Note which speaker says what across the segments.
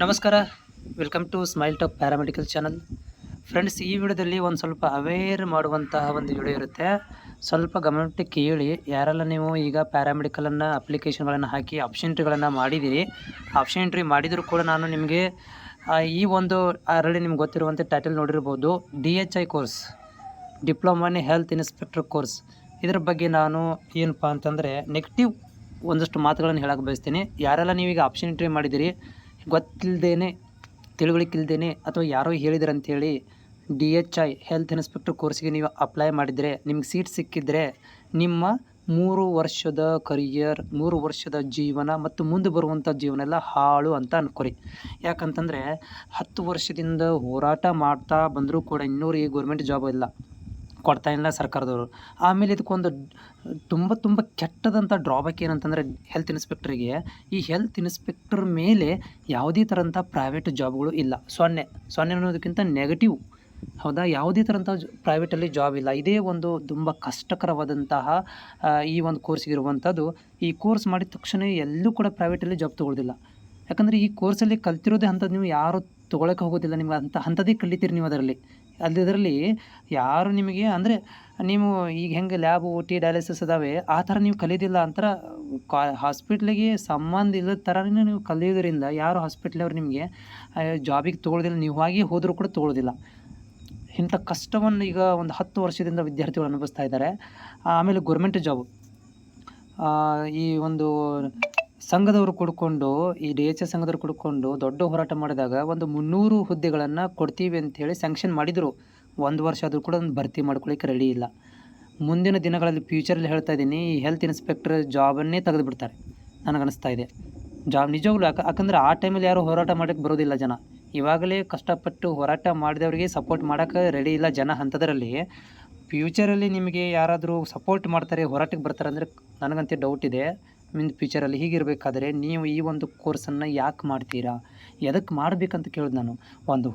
Speaker 1: ನಮಸ್ಕಾರ, welcome to smile talk paramedical channel. Friends, ಈ ವಿಡಿಯೋದಲ್ಲಿ ಒಂದು ಸ್ವಲ್ಪ ಅವೇರ್ ಮಾಡುವಂತಹ ಒಂದು ವಿಡಿಯೋ ಇರುತ್ತೆ. ಸ್ವಲ್ಪ ಗಮನಕ್ಕೆ ಕೇಳಿ. ಯಾರೆಲ್ಲ ನೀವು ಈಗ ಪ್ಯಾರಾಮೆಡಿಕಲನ್ನು ಅಪ್ಲಿಕೇಶನ್ಗಳನ್ನು ಹಾಕಿ ಆಪ್ಷನ್ ಎಂಟ್ರಿಗಳನ್ನು ಮಾಡಿದ್ದೀರಿ, ಆಪ್ಷನ್ ಎಂಟ್ರಿ ಮಾಡಿದರೂ ಕೂಡ ನಾನು ನಿಮಗೆ ಈ ಒಂದು ಆಲ್ರೆಡಿ ನಿಮ್ಗೆ ಗೊತ್ತಿರುವಂಥ ಟೈಟಲ್ ನೋಡಿರ್ಬೋದು, DHI course, diploma in health inspector course. ಇದರ ಬಗ್ಗೆ ನಾನು ಏನಪ್ಪ ಅಂತಂದರೆ ನೆಗೆಟಿವ್ ಒಂದಷ್ಟು ಮಾತುಗಳನ್ನು ಹೇಳಕ್ಕೆ ಬಯಸ್ತೀನಿ. ಯಾರೆಲ್ಲ ನೀವೀಗ ಆಪ್ಷನ್ ಎಂಟ್ರಿ ಮಾಡಿದ್ದೀರಿ, ಗೊತ್ತಿಲ್ಲದೇನೆ, ತಿಳುವಳಿಕಿಲ್ದೇನೆ ಅಥವಾ ಯಾರೋ ಹೇಳಿದ್ರು ಅಂಥೇಳಿ DHI ಹೆಲ್ತ್ ಇನ್ಸ್ಪೆಕ್ಟರ್ ಕೋರ್ಸಿಗೆ ನೀವು ಅಪ್ಲೈ ಮಾಡಿದರೆ, ನಿಮ್ಗೆ ಸೀಟ್ ಸಿಕ್ಕಿದರೆ ನಿಮ್ಮ 3 ವರ್ಷದ ಕರಿಯರ್, 3 ವರ್ಷದ ಜೀವನ ಮತ್ತು ಮುಂದೆ ಬರುವಂಥ ಜೀವನ ಎಲ್ಲ ಹಾಳು ಅಂತ ಅನ್ಕೊರಿ. ಯಾಕಂತಂದರೆ 10 ವರ್ಷದಿಂದ ಹೋರಾಟ ಮಾಡ್ತಾ ಬಂದರೂ ಕೂಡ ಇನ್ನೂರು ಗೌರ್ಮೆಂಟ್ ಜಾಬ್ ಇಲ್ಲ, ಕೊಡ್ತಾ ಇಲ್ಲ ಸರ್ಕಾರದವರು. ಆಮೇಲೆ ಇದಕ್ಕೊಂದು ತುಂಬ ಕೆಟ್ಟದಂಥ ಡ್ರಾಬ್ಯಾಕ್ ಏನಂತಂದರೆ, ಹೆಲ್ತ್ ಇನ್ಸ್ಪೆಕ್ಟ್ರಿಗೆ, ಈ ಹೆಲ್ತ್ ಇನ್ಸ್ಪೆಕ್ಟರ್ ಮೇಲೆ ಯಾವುದೇ ಥರಂಥ ಪ್ರೈವೇಟ್ ಜಾಬ್ಗಳು ಇಲ್ಲ. ಸೊನ್ನೆ ಅನ್ನೋದಕ್ಕಿಂತ ನೆಗೆಟಿವ್, ಹೌದಾ? ಯಾವುದೇ ಥರಂಥ ಪ್ರೈವೇಟಲ್ಲಿ ಜಾಬ್ ಇಲ್ಲ. ಇದೇ ಒಂದು ತುಂಬ ಕಷ್ಟಕರವಾದಂತಹ ಈ ಒಂದು ಕೋರ್ಸಿಗಿರುವಂಥದ್ದು. ಈ ಕೋರ್ಸ್ ಮಾಡಿದ ತಕ್ಷಣ ಎಲ್ಲೂ ಕೂಡ ಪ್ರೈವೇಟಲ್ಲಿ ಜಾಬ್ ತೊಗೊಳ್ಳೋದಿಲ್ಲ. ಯಾಕಂದರೆ ಈ ಕೋರ್ಸಲ್ಲಿ ಕಲ್ತಿರೋದೇ ಅಂಥದ್ದು, ನೀವು ಯಾರು ತೊಗೊಳಕ್ಕೆ ಹೋಗೋದಿಲ್ಲ. ನಿಮ್ಗೆ ಅಂಥದ್ದೇ ಕಲಿತೀರಿ ನೀವು ಅದರಲ್ಲಿ. ಅದರಲ್ಲಿ ಯಾರು ನಿಮಗೆ ಅಂದರೆ, ನೀವು ಈಗ ಹೆಂಗೆ ಲ್ಯಾಬ್, OT, ಡಯಾಲಿಸಿಸ್ ಅದಾವೆ, ಆ ಥರ ನೀವು ಕಲಿಯೋದಿಲ್ಲ. ಅಂತರ ಹಾಸ್ಪಿಟ್ಲಿಗೆ ಸಂಬಂಧ ಇಲ್ಲದ ಥರನೇ ನೀವು ಕಲಿಯೋದ್ರಿಂದ ಯಾರು ಹಾಸ್ಪಿಟ್ಲವ್ರು ನಿಮಗೆ ಜಾಬಿಗೆ ತೊಗೊಳ್ಳೋದಿಲ್ಲ. ನೀವು ಆಗಿ ಹೋದರೂ ಕೂಡ ತೊಗೊಳ್ಳೋದಿಲ್ಲ. ಇಂಥ ಕಷ್ಟವನ್ನು ಈಗ ಒಂದು 10 ವರ್ಷದಿಂದ ವಿದ್ಯಾರ್ಥಿಗಳು ಅನುಭವಿಸ್ತಾ ಇದ್ದಾರೆ. ಆಮೇಲೆ ಗೌರ್ಮೆಂಟ್ ಜಾಬು, ಈ ಒಂದು ಸಂಘದವರು ಕುಡ್ಕೊಂಡು, ಈ DHI ಸಂಘದವ್ರು ಕುಡ್ಕೊಂಡು ದೊಡ್ಡ ಹೋರಾಟ ಮಾಡಿದಾಗ ಒಂದು 300 ಹುದ್ದೆಗಳನ್ನು ಕೊಡ್ತೀವಿ ಅಂಥೇಳಿ ಸ್ಯಾಂಕ್ಷನ್ ಮಾಡಿದರು. 1 ವರ್ಷ ಆದರೂ ಕೂಡ ಒಂದು ಭರ್ತಿ ಮಾಡ್ಕೊಳ್ಳಿಕ್ಕೆ ರೆಡಿ ಇಲ್ಲ. ಮುಂದಿನ ದಿನಗಳಲ್ಲಿ ಫ್ಯೂಚರಲ್ಲಿ ಹೇಳ್ತಾ ಇದ್ದೀನಿ, ಈ ಹೆಲ್ತ್ ಇನ್ಸ್ಪೆಕ್ಟರ್ ಜಾಬನ್ನೇ ತೆಗೆದುಬಿಡ್ತಾರೆ ನನಗನ್ನಿಸ್ತಾ ಇದೆ. ಜಾಬ್ ನಿಜವಾಗ್ಲೂ ಯಾಕಂದರೆ ಆ ಟೈಮಲ್ಲಿ ಯಾರು ಹೋರಾಟ ಮಾಡೋಕ್ಕೆ ಬರೋದಿಲ್ಲ ಜನ. ಇವಾಗಲೇ ಕಷ್ಟಪಟ್ಟು ಹೋರಾಟ ಮಾಡಿದವರಿಗೆ ಸಪೋರ್ಟ್ ಮಾಡೋಕ್ಕೆ ರೆಡಿ ಇಲ್ಲ ಜನ. ಅಂಥದ್ರಲ್ಲಿ ಫ್ಯೂಚರಲ್ಲಿ ನಿಮಗೆ ಯಾರಾದರೂ ಸಪೋರ್ಟ್ ಮಾಡ್ತಾರೆ, ಹೋರಾಟಕ್ಕೆ ಬರ್ತಾರೆ ಅಂದರೆ ನನಗಂತೂ ಡೌಟ್ ಇದೆ. ಫ್ಯೂಚರಲ್ಲಿ ಹೀಗಿರಬೇಕಾದ್ರೆ ನೀವು ಈ ಒಂದು ಕೋರ್ಸನ್ನು ಯಾಕೆ ಮಾಡ್ತೀರಾ? ಎದಕ್ಕೆ ಮಾಡಬೇಕಂತ ಕೇಳಿದೆ ನಾನು. ಒಂದು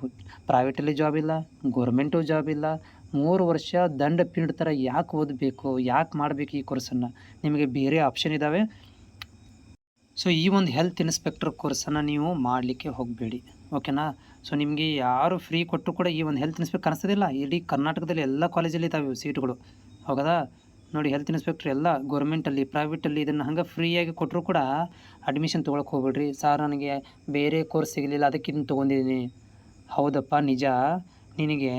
Speaker 1: ಪ್ರೈವೇಟಲ್ಲಿ ಜಾಬ್ ಇಲ್ಲ, ಗೌರ್ಮೆಂಟು ಜಾಬ್ ಇಲ್ಲ, 3 ವರ್ಷ ದಂಡ ಪೀರಿಯಡ್ ಥರ ಯಾಕೆ ಓದಬೇಕು? ಯಾಕೆ ಮಾಡಬೇಕು ಈ ಕೋರ್ಸನ್ನು? ನಿಮಗೆ ಬೇರೆ ಆಪ್ಷನ್ ಇದ್ದಾವೆ. ಸೊ ಈ ಒಂದು ಹೆಲ್ತ್ ಇನ್ಸ್ಪೆಕ್ಟರ್ ಕೋರ್ಸನ್ನು ನೀವು ಮಾಡಲಿಕ್ಕೆ ಹೋಗಬೇಡಿ, ಓಕೆನಾ? ಸೊ ನಿಮಗೆ ಯಾರು ಫ್ರೀ ಕೊಟ್ಟರು ಕೂಡ ಈ ಒಂದು ಹೆಲ್ತ್ ಇನ್ಸ್ಪೆಕ್ಟರ್ ಅನಿಸೋದಿಲ್ಲ. ಇಡೀ ಕರ್ನಾಟಕದಲ್ಲಿ ಎಲ್ಲ ಕಾಲೇಜಲ್ಲಿ ಇದ್ದಾವೆ ಸೀಟ್ಗಳು, ಹೌದಾ? ನೋಡಿ, ಹೆಲ್ತ್ ಇನ್ಸ್ಪೆಕ್ಟರ್ ಎಲ್ಲ ಗೌರ್ಮೆಂಟಲ್ಲಿ, ಪ್ರೈವೇಟಲ್ಲಿ ಇದನ್ನು ಹಂಗೆ ಫ್ರೀಯಾಗಿ ಕೊಟ್ಟರು ಕೂಡ ಅಡ್ಮಿಷನ್ ತೊಗೊಳಕ್ಕೆ ಹೋಗ್ಬೇಡ್ರಿ. ಸಾರ್, ನನಗೆ ಬೇರೆ ಕೋರ್ಸ್ ಸಿಗಲಿಲ್ಲ, ಅದಕ್ಕೆ ಇದನ್ನು ತೊಗೊಂಡಿದ್ದೀನಿ. ಹೌದಪ್ಪ, ನಿಜ. ನಿನಗೆ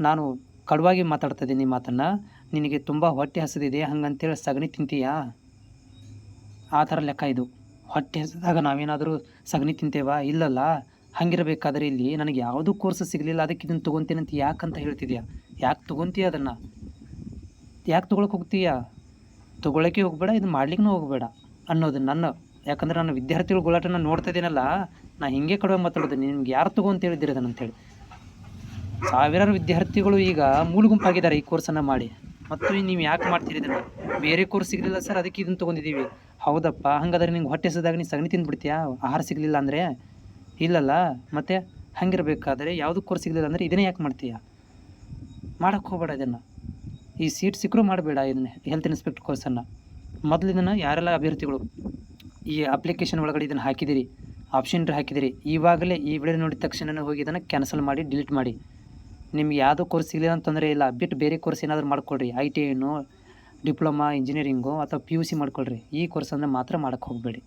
Speaker 1: ನಾನು ಕಡುವಾಗಿ ಮಾತಾಡ್ತಾ ಇದ್ದೀನಿ ಮಾತನ್ನು. ನಿನಗೆ ತುಂಬ ಹೊಟ್ಟೆ ಹಸಿದಿದೆ ಹಂಗಂತೇಳಿ ಸಗಣಿ ತಿಂತೀಯಾ? ಆ ಥರ ಲೆಕ್ಕ ಇದು. ಹೊಟ್ಟೆ ಹಸಿದಾಗ ನಾವೇನಾದರೂ ಸಗಣಿ ತಿಂತೇವಾ? ಇಲ್ಲಲ್ಲ. ಹಂಗಿರಬೇಕಾದ್ರೆ ಇಲ್ಲಿ ನನಗೆ ಯಾವುದೂ ಕೋರ್ಸ್ ಸಿಗಲಿಲ್ಲ, ಅದಕ್ಕೆ ಇದನ್ನು ತೊಗೊತೀನಿ ಅಂತ ಯಾಕಂತ ಹೇಳ್ತಿದ್ಯಾ? ಯಾಕೆ ತೊಗೊತೀಯ ಅದನ್ನು? ಯಾಕೆ ತೊಗೊಳಕ್ಕೆ ಹೋಗ್ತೀಯಾ? ತೊಗೊಳಕ್ಕೆ ಹೋಗಬೇಡ, ಇದು ಮಾಡ್ಲಿಕ್ಕೂ ಹೋಗಬೇಡ ಅನ್ನೋದು ನನ್ನ. ಯಾಕಂದರೆ ನಾನು ವಿದ್ಯಾರ್ಥಿಗಳ ಗೋಳಾಟನ ನೋಡ್ತಾ ಇದ್ದೀನಲ್ಲ, ನಾನು ಹಿಂಗೆ ಕಡುವಾಗಿ ಮಾತಾಡೋದು. ನಿಮ್ಗೆ ಯಾರು ತಗೋ ಅಂತ ಹೇಳಿದ್ದೀರಿ ಅದನ್ನು ಅಂತೇಳಿ. ಸಾವಿರಾರು ವಿದ್ಯಾರ್ಥಿಗಳು ಈಗ ಮೂಲ ಗುಂಪಾಗಿದ್ದಾರೆ ಈ ಕೋರ್ಸನ್ನು ಮಾಡಿ. ಮತ್ತು ನೀವು ಯಾಕೆ ಮಾಡ್ತೀರಿ ಇದನ್ನು? ಬೇರೆ ಕೋರ್ಸ್ ಸಿಗಲಿಲ್ಲ ಸರ್, ಅದಕ್ಕೆ ಇದನ್ನು ತೊಗೊಂಡಿದ್ದೀವಿ. ಹೌದಪ್ಪ, ಹಂಗಾದ್ರೆ ನಿಂಗೆ ಹೊಟ್ಟೆ ಹಸಿದಾಗ ನೀನು ಸಗಣಿ ತಿಂದುಬಿಡ್ತೀಯಾ ಆಹಾರ ಸಿಗಲಿಲ್ಲ ಅಂದರೆ? ಇಲ್ಲಲ್ಲ. ಮತ್ತು ಹಂಗಿರಬೇಕಾದ್ರೆ ಯಾವುದು ಕೋರ್ಸ್ ಸಿಗಲಿಲ್ಲ ಅಂದರೆ ಇದನ್ನೇ ಯಾಕೆ ಮಾಡ್ತೀಯಾ? ಮಾಡೋಕ್ಕೆ ಹೋಗಬೇಡ ಇದನ್ನು. ಈ ಸೀಟ್ ಸಿಕ್ಕರೂ ಮಾಡಬೇಡ ಇದನ್ನು, ಹೆಲ್ತ್ ಇನ್ಸ್ಪೆಕ್ಟರ್ ಕೋರ್ಸನ್ನು. ಮೊದಲು ಇದನ್ನು ಯಾರೆಲ್ಲ ಅಭ್ಯರ್ಥಿಗಳು ಈ ಅಪ್ಲಿಕೇಶನ್ ಒಳಗಡೆ ಇದನ್ನು ಹಾಕಿದ್ದೀರಿ, ಆಪ್ಷನ್ ಎಂಟ್ರಿ ಹಾಕಿದ್ದೀರಿ, ಇವಾಗಲೇ ಈ ವಿಡಿಯೋ ನೋಡಿದ ತಕ್ಷಣ ಹೋಗಿ ಇದನ್ನು ಕ್ಯಾನ್ಸಲ್ ಮಾಡಿ, ಡಿಲೀಟ್ ಮಾಡಿ. ನಿಮ್ಗೆ ಯಾವುದೋ ಕೋರ್ಸ್ ಸಿಗಲಿಲ್ಲ ಅಂತ ತೊಂದರೆ ಇಲ್ಲ, ಬಿಟ್ಟು ಬೇರೆ ಕೋರ್ಸ್ ಏನಾದರೂ ಮಾಡ್ಕೊಳ್ರಿ. ITI, ಡಿಪ್ಲೊಮಾ ಇಂಜಿನಿಯರಿಂಗು ಅಥವಾ PUC ಮಾಡ್ಕೊಳ್ರಿ. ಈ ಕೋರ್ಸನ್ನು ಮಾತ್ರ ಮಾಡೋಕ್ಕೆ ಹೋಗಬೇಡಿ.